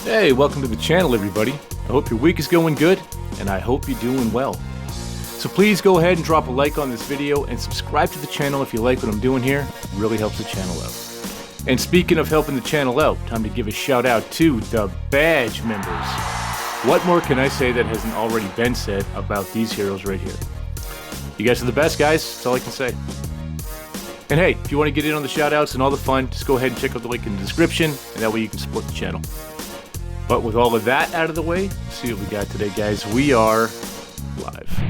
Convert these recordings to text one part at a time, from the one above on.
Hey, welcome to the channel, everybody. I hope your week is going good, and I hope you're doing well. So please go ahead and drop a like on this video and subscribe to the channel if you like what I'm doing here. It really helps the channel out. And speaking of helping the channel out, time to give a shout out to the badge members. What more can I say that hasn't already been said about these heroes right here? You guys are the best, guys. That's all I can say. And hey, if you want to get in on the shout outs and all the fun, just go ahead and check out the link in the description, and that way you can support the channel. But with all of that out of the way, let's see what we got today, guys. We are live.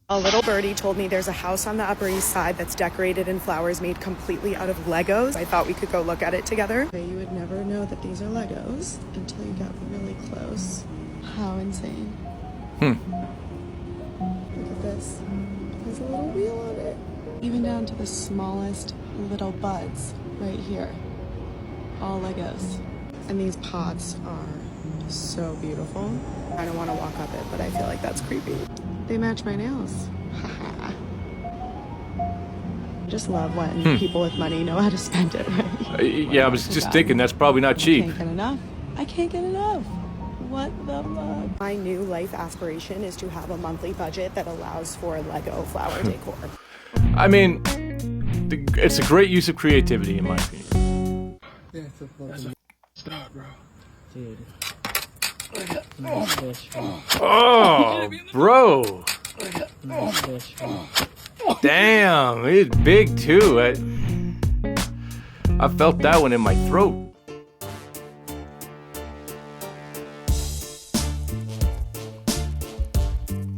A little birdie told me there's a house on the Upper East Side that's decorated in flowers made completely out of Legos. I thought we could go look at it together. You would never know that these are Legos until you got really close. How insane. Look at this. There's a little wheel on it. Even down to the smallest little buds right here. All Legos. And these pots are so beautiful. I don't want to walk up it, but I feel like that's creepy. They match my nails. Just love when people with money know how to spend it, right? Yeah, I was just thinking that's probably not cheap. I can't get enough. I can't get enough. What the fuck? My new life aspiration is to have a monthly budget that allows for Lego flower decor. I mean, it's a great use of creativity, in my opinion. Yeah, that's a start, bro. Dude. Oh, bro. Damn, it's big too. I felt that one in my throat.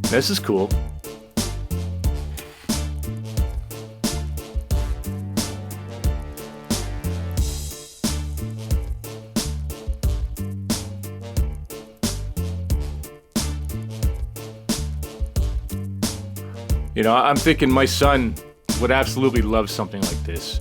This is cool. You know, I'm thinking my son would absolutely love something like this.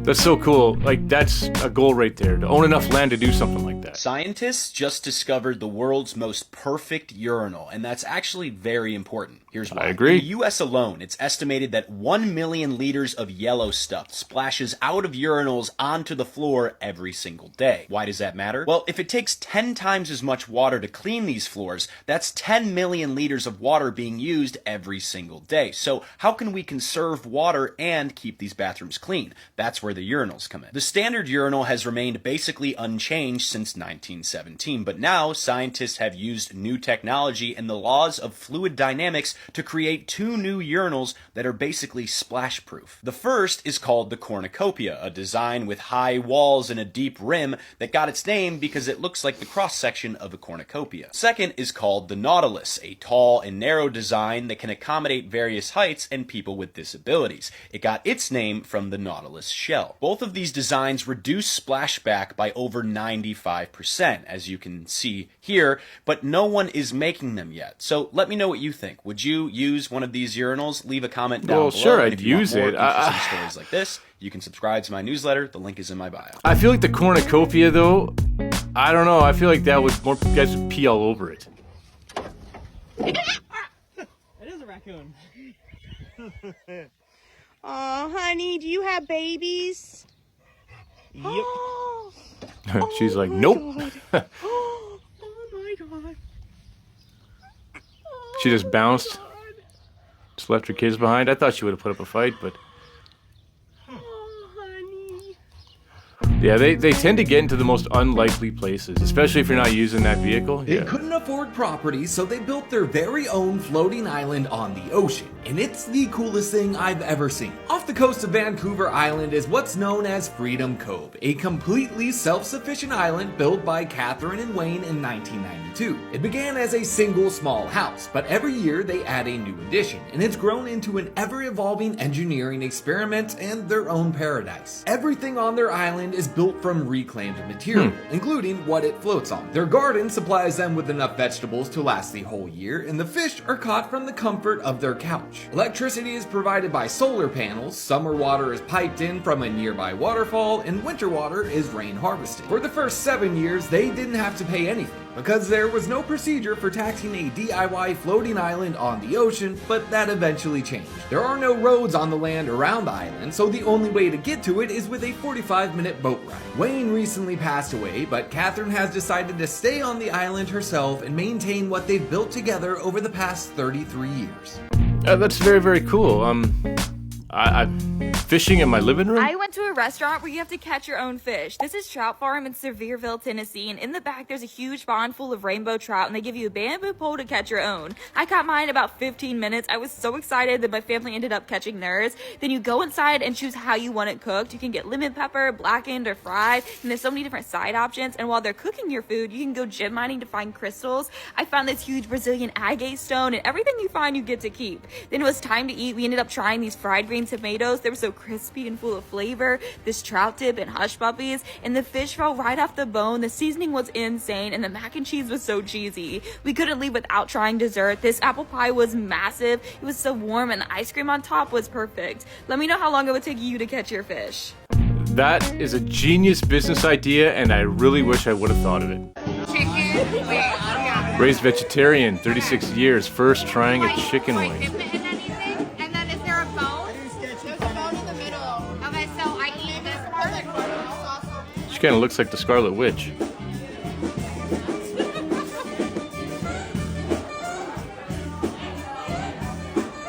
That's so cool. Like, that's a goal right there, to own enough land to do something like that. Scientists just discovered the world's most perfect urinal, and that's actually very important. Here's why. I agree. In the US alone, it's estimated that 1 million liters of yellow stuff splashes out of urinals onto the floor every single day. Why does that matter? Well, if it takes 10 times as much water to clean these floors, that's 10 million liters of water being used every single day. So how can we conserve water and keep these bathrooms clean? That's where the urinals come in. The standard urinal has remained basically unchanged since 1917, but now scientists have used new technology and the laws of fluid dynamics to create two new urinals that are basically splash-proof. The first is called the cornucopia, a design with high walls and a deep rim that got its name because it looks like the cross-section of a cornucopia. Second is called the nautilus, a tall and narrow design that can accommodate various heights and people with disabilities. It got its name from the nautilus shell. Both of these designs reduce splashback by over 95%, as you can see here, but no one is making them yet. So let me know what you think. Would you use one of these urinals? Leave a comment down below. Sure, and I'd if you use want it. more interesting stories like this, you can subscribe to my newsletter. The link is in my bio. I feel like the cornucopia, though, I don't know. I feel like that would more guys would pee all over it. It is a raccoon. Oh, honey, do you have babies? Yep. She's like, nope. Oh my god. She just bounced. Just left her kids behind. I thought she would have put up a fight, but Oh, honey. yeah, they tend to get into the most unlikely places, especially if you're not using that vehicle. They Yeah. couldn't afford property, so they built their very own floating island on the ocean, and it's the coolest thing I've ever seen. Off the coast of Vancouver Island is what's known as Freedom Cove, a completely self-sufficient island built by Catherine and Wayne in 1992. It began as a single small house, but every year they add a new addition, and it's grown into an ever-evolving engineering experiment and their own paradise. Everything on their island is built from reclaimed material, including what it floats on. Their garden supplies them with enough vegetables to last the whole year, and the fish are caught from the comfort of their couch. Electricity is provided by solar panels, summer water is piped in from a nearby waterfall, and winter water is rain harvested. For the first 7 years, they didn't have to pay anything. because there was no procedure for taxing a DIY floating island on the ocean, but that eventually changed. There are no roads on the land around the island, so the only way to get to it is with a 45-minute boat ride. Wayne recently passed away, but Catherine has decided to stay on the island herself and maintain what they've built together over the past 33 years. That's very, very cool. I'm fishing in my living room? I went to a restaurant where you have to catch your own fish. This is Trout Farm in Sevierville, Tennessee, and in the back there's a huge pond full of rainbow trout, and they give you a bamboo pole to catch your own. I caught mine in about 15 minutes. I was so excited that my family ended up catching theirs. Then you go inside and choose how you want it cooked. You can get lemon pepper, blackened, or fried, and there's so many different side options. And while they're cooking your food, you can go gem mining to find crystals. I found this huge Brazilian agate stone, and everything you find you get to keep. Then it was time to eat. We ended up trying these fried green tomatoes. They were so crispy and full of flavor. This trout dip and hush puppies, and the fish fell right off the bone. The seasoning was insane, and the mac and cheese was so cheesy. We couldn't leave without trying dessert. This apple pie was massive. It was so warm, and the ice cream on top was perfect. Let me know how long it would take you to catch your fish. That is a genius business idea, and I really wish I would have thought of it. Chicken wing. Raised vegetarian, 36 years, first trying a chicken wing. And then is there a bone? There's a bone in the middle. Okay, so I eat this part. She kind of looks like the Scarlet Witch.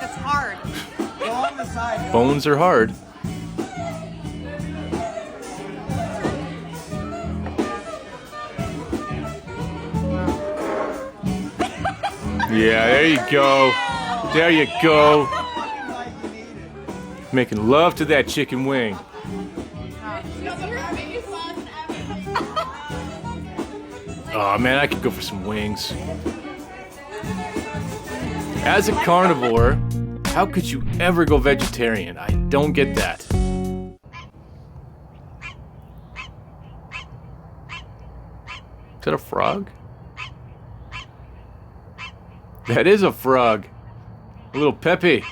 That's hard. Go on the side. Bones are hard. Yeah, there you go. There you go. Making love to that chicken wing. Oh man, I could go for some wings. As a carnivore, how could you ever go vegetarian? I don't get that. Is that a frog? That is a frog. A little Peppy.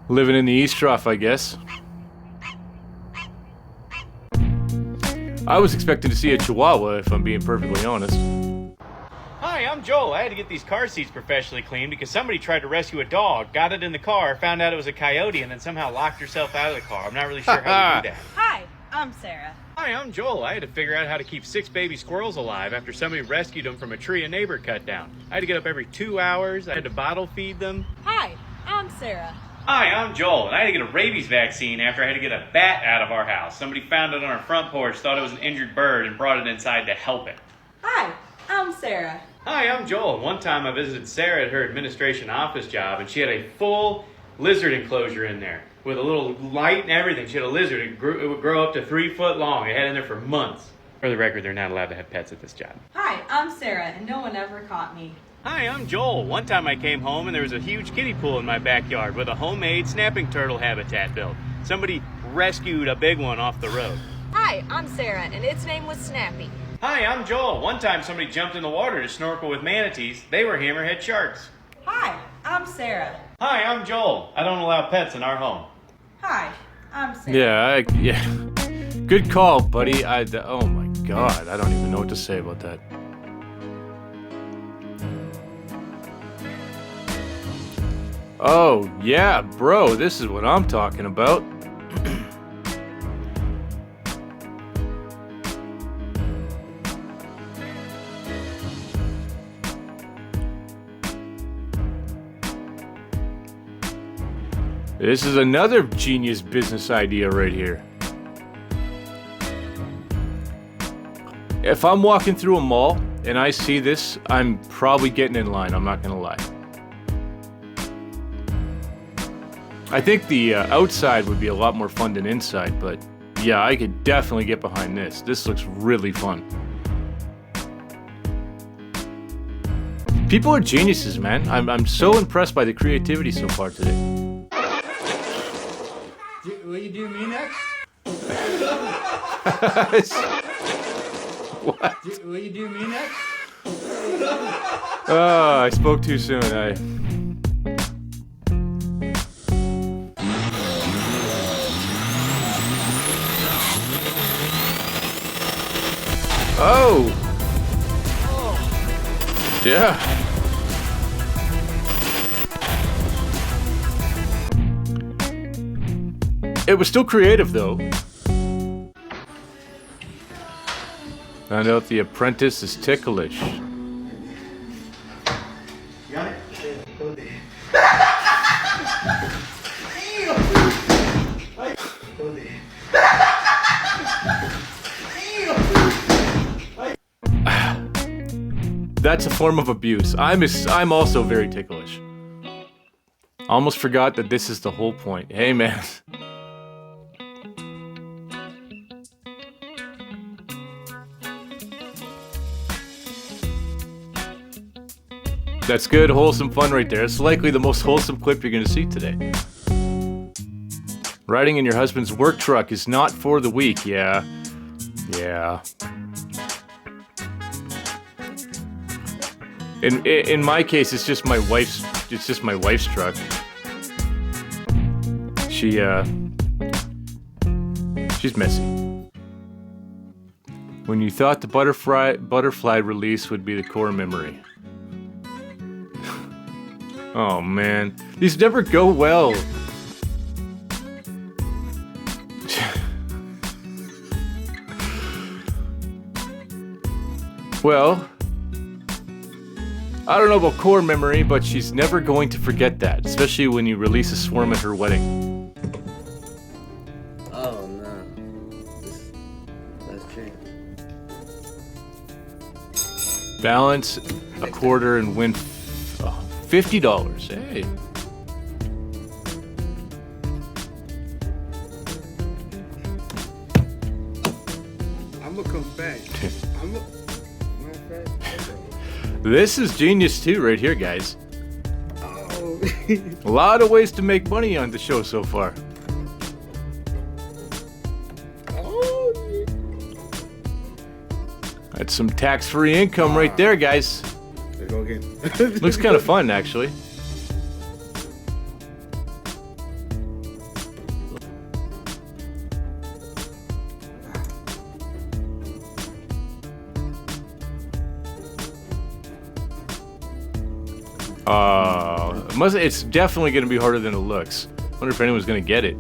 Living in the East Trough, I guess. I was expecting to see a Chihuahua, if I'm being perfectly honest. Hi, I'm Joel. I had to get these car seats professionally cleaned because somebody tried to rescue a dog, got it in the car, found out it was a coyote, and then somehow locked herself out of the car. I'm not really sure how to do that. Hi, I'm Sarah. Hi, I'm Joel. I had to figure out how to keep 6 baby squirrels alive after somebody rescued them from a tree a neighbor cut down. I had to get up every 2 hours. I had to bottle feed them. Hi, I'm Sarah. Hi, I'm Joel, and I had to get a rabies vaccine after I had to get a bat out of our house. Somebody found it on our front porch, thought it was an injured bird, and brought it inside to help it. Hi, I'm Sarah. Hi, I'm Joel. One time I visited Sarah at her administration office job, and she had a full lizard enclosure in there with a little light and everything. She had a lizard. It would grow up to 3 foot long. It had it in there for months. For the record, they're not allowed to have pets at this job. Hi, I'm Sarah, and no one ever caught me. Hi, I'm Joel. One time I came home and there was a huge kiddie pool in my backyard with a homemade snapping turtle habitat built. Somebody rescued a big one off the road. Hi, I'm Sarah, and its name was Snappy. Hi, I'm Joel. One time somebody jumped in the water to snorkel with manatees. They were hammerhead sharks. Hi, I'm Sarah. Hi, I'm Joel. I don't allow pets in our home. Hi, I'm Sarah. Yeah. Good call, buddy. Oh my God, I don't even know what to say about that. Oh, yeah, bro, this is what I'm talking about. This is another genius business idea right here. If I'm walking through a mall and I see this, I'm probably getting in line, I'm not gonna lie. I think the outside would be a lot more fun than inside, but yeah, I could definitely get behind this. This looks really fun. People are geniuses, man. I'm so impressed by the creativity so far today. Will you do me next? What? Will you do me next? Oh, I spoke too soon. Oh! Yeah. It was still creative, though. Found out the apprentice is ticklish. That's a form of abuse. I'm also very ticklish. Almost forgot that this is the whole point. Hey, man. That's good, wholesome fun right there. It's likely the most wholesome clip you're going to see today. Riding in your husband's work truck is not for the weak. Yeah. Yeah. In my case, it's just my wife's truck. She's messy. When you thought the butterfly release would be the core memory. Oh man, these never go well. Well, I don't know about core memory, but she's never going to forget that, especially when you release a swarm at her wedding. Oh no. Let's change. Balance a quarter and win $50. Hey. I'm gonna come back. This is genius too, right here, guys. Oh. A lot of ways to make money on the show so far. Oh. That's some tax-free income right there, guys. Let's go again. Looks kind of fun, actually. It's definitely going to be harder than it looks. I wonder if anyone's going to get it.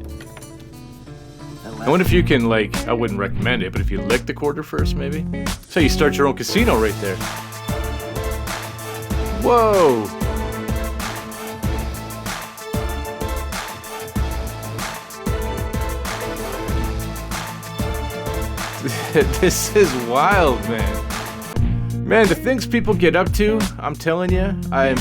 I wonder if you can, like, I wouldn't recommend it, but if you lick the quarter first, maybe? That's how you start your own casino right there. Whoa! This is wild, man. Man, the things people get up to, I'm telling you, I'm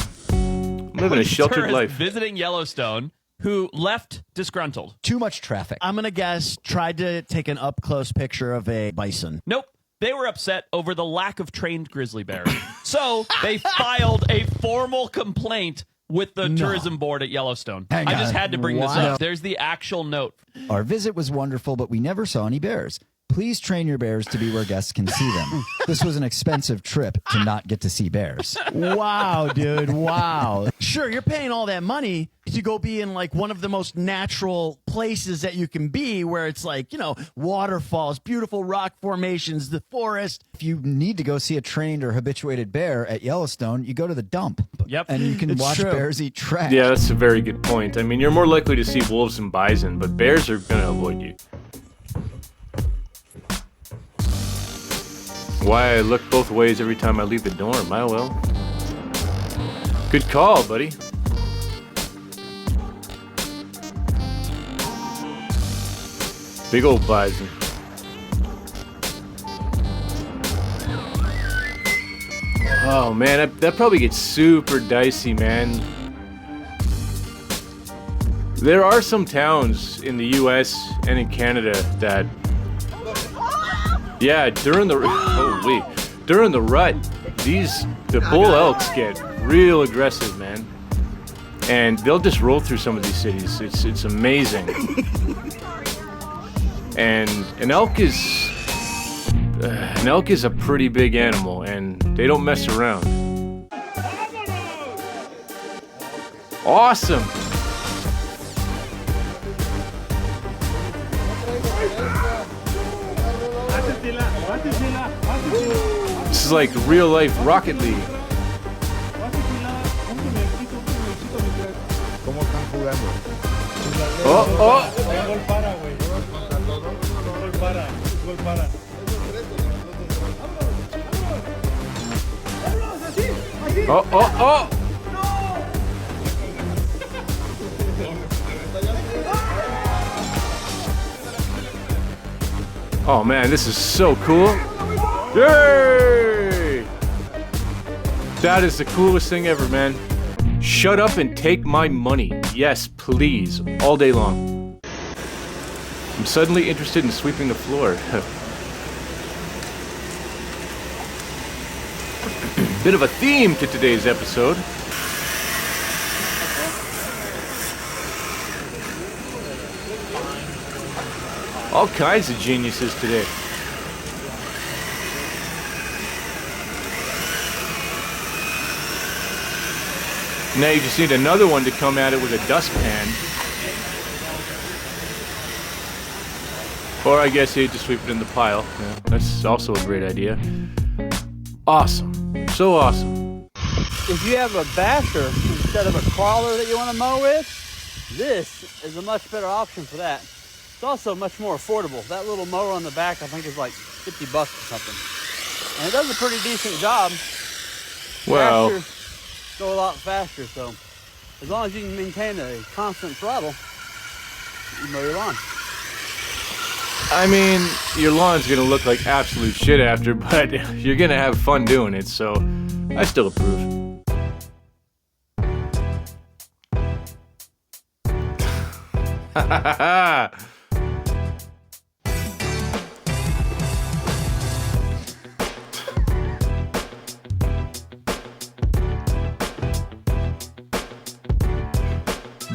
living a sheltered life. Visiting Yellowstone who left disgruntled. Too much traffic. I'm going to guess tried to take an up-close picture of a bison. Nope. They were upset over the lack of trained grizzly bears. So they filed a formal complaint with the tourism board at Yellowstone. I just had to bring this up. There's the actual note. Our visit was wonderful, but we never saw any bears. Please train your bears to be where guests can see them. This was an expensive trip to not get to see bears. Wow, dude. Wow. Sure, you're paying all that money to go be in like one of the most natural places that you can be, where it's like, you know, waterfalls, beautiful rock formations, the forest. If you need to go see a trained or habituated bear at Yellowstone, you go to the dump. Yep. And you can watch bears eat trash. Yeah, that's a very good point. I mean, you're more likely to see wolves and bison, but bears are going to avoid you. Why I look both ways every time I leave the dorm. Oh well. Good call, buddy. Big old bison. Oh man, that probably gets super dicey, man. There are some towns in the US and in Canada that, yeah, during the rut, the bull elks get real aggressive, man, and they'll just roll through some of these cities. It's amazing. And an elk is a pretty big animal, and they don't mess around. Awesome. This is like real life Rocket League. Oh, oh. Oh, oh, oh. Oh man, this is so cool. Yay! That is the coolest thing ever, man. Shut up and take my money. Yes, please. All day long. I'm suddenly interested in sweeping the floor. Bit of a theme to today's episode. All kinds of geniuses today. Now you just need another one to come at it with a dustpan. Or I guess you just sweep it in the pile. Yeah, that's also a great idea. Awesome. So awesome. If you have a basher instead of a crawler that you want to mow with, this is a much better option for that. It's also much more affordable. That little mower on the back, I think, is like $50 or something. And it does a pretty decent job. Well, Bashers go a lot faster, so as long as you can maintain a constant throttle, you mow your lawn. I mean, your lawn's gonna look like absolute shit after, but you're gonna have fun doing it, so I still approve.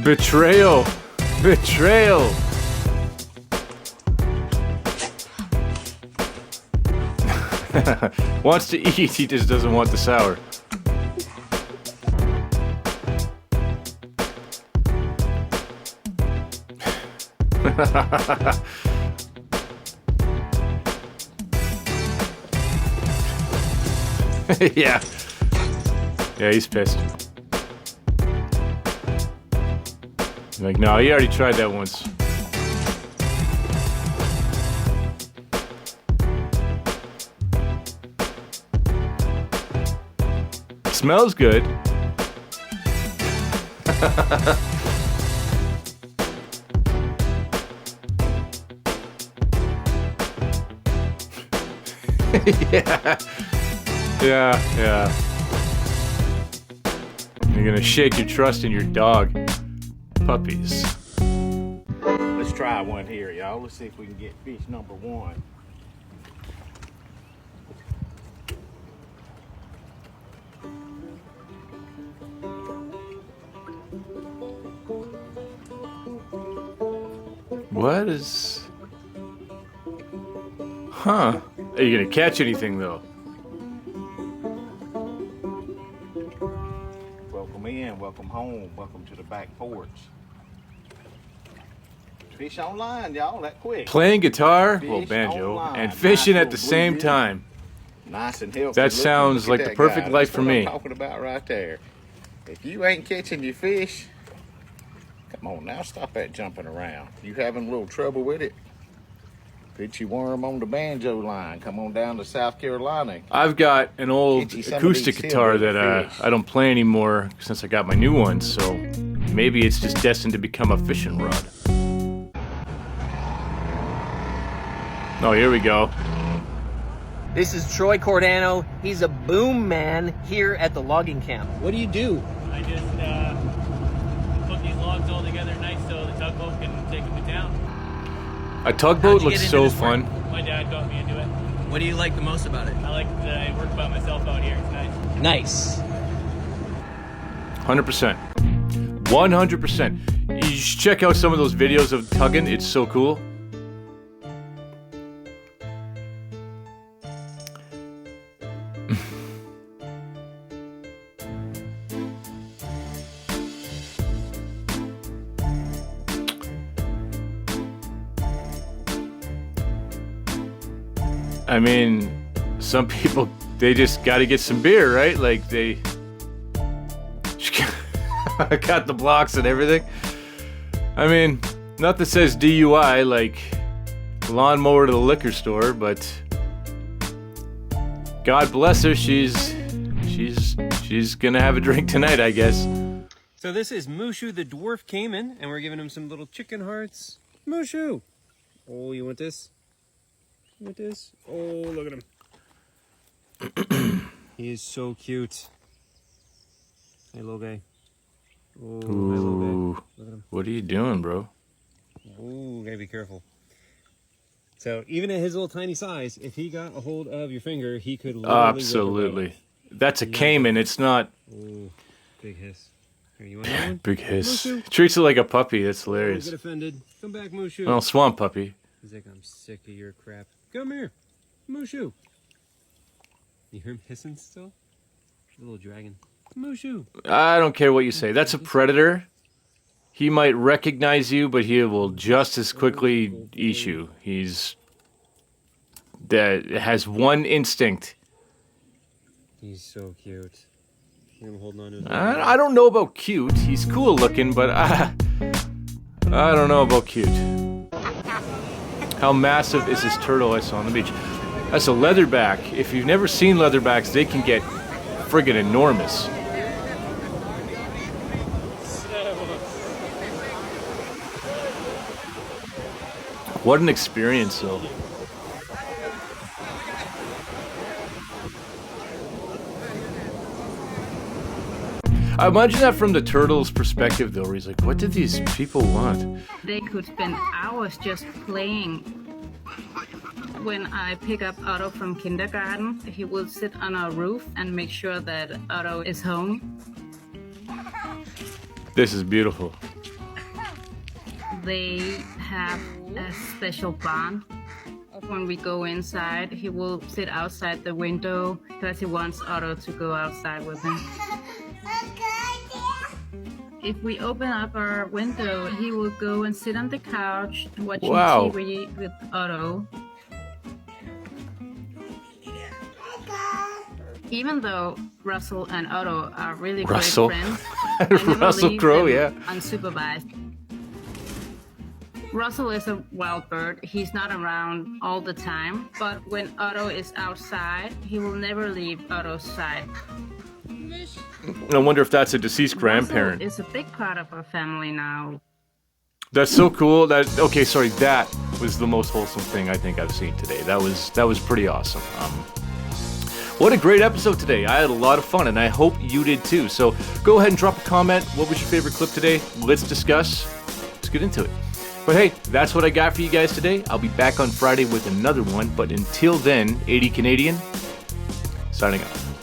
Betrayal. Betrayal. Wants to eat, he just doesn't want the sour. Yeah. Yeah, he's pissed. Like, no, he already tried that once. Smells good. Yeah. Yeah, yeah. You're gonna shake your trust in your dog. Puppies. Let's try one here, y'all. Let's see if we can get fish number one. What is... Huh. Are you gonna catch anything, though? Welcome in, welcome home, welcome to the back porch. Fish online, y'all, that quick. Playing guitar, Fish well, banjo, online. and fishing Nice at the little same blue time. Nice and healthy. That looking. sounds Look like at the that perfect guy. life That's for what me. I'm talking about right there. If you ain't catching your fish, come on now, stop that jumping around. You having a little trouble with it? Put your worm on the banjo line. Come on down to South Carolina. I've got an old Get you some of acoustic these guitar hillbilly that fish. I don't play anymore since I got my new one, so maybe it's just destined to become a fishing rod. Oh, here we go. This is Troy Cordano. He's a boom man here at the logging camp. What do you do? I just put these logs all together nice so the tugboat can take them to town. A tugboat looks so fun. My dad got me into it. What do you like the most about it? I like that I work by myself out here. It's nice. Nice. 100%. 100%. You should check out some of those videos of tugging. It's so cool. I mean, some people, they just got to get some beer, right? Like they got the blocks and everything. I mean, nothing says DUI like lawnmower to the liquor store, but God bless her, she's gonna have a drink tonight, I guess. So this is Mushu the dwarf caiman, and we're giving him some little chicken hearts. Mushu! Oh, you want this? You want this? Oh, look at him. He is so cute. Hey, little guy. Oh, hey, little guy. Look at him. What are you doing, bro? Ooh, gotta be careful. So even at his little tiny size, if he got a hold of your finger, he could literally Absolutely. That's a caiman. It's not. Ooh, big hiss. Here, you want that one? Big hiss. Mushu. Treats it like a puppy. That's hilarious. Don't get offended. Come back, Mushu. Oh, swamp puppy. He's like, I'm sick of your crap. Come here, Mushu. You hear him hissing still? The little dragon. Mushu. I don't care what you say. That's a predator. He might recognize you, but he will just as quickly eat you. That has one instinct. He's so cute. I'm holding on to his I don't know about cute. He's cool looking, but I don't know about cute. How massive is this turtle I saw on the beach? That's a leatherback. If you've never seen leatherbacks, they can get friggin' enormous. What an experience, though. I imagine that from the turtle's perspective, though, where he's like, what did these people want? They could spend hours just playing. When I pick up Otto from kindergarten, he will sit on our roof and make sure that Otto is home. This is beautiful. They have a special bond. When we go inside, he will sit outside the window because he wants Otto to go outside with him. If we open up our window, he will go and sit on the couch watching TV with Otto. Even though Russell and Otto are really great friends, I never Russell leave Crowe, them yeah. unsupervised. Russell is a wild bird. He's not around all the time, but when Otto is outside, he will never leave Otto's side. I wonder if that's a deceased grandparent. Russell is a big part of our family now. That's so cool. That was the most wholesome thing I think I've seen today. That was pretty awesome. What a great episode today. I had a lot of fun, and I hope you did too. So go ahead and drop a comment. What was your favorite clip today? Let's discuss. Let's get into it. But hey, that's what I got for you guys today. I'll be back on Friday with another one. But until then, 80 Canadian, signing off.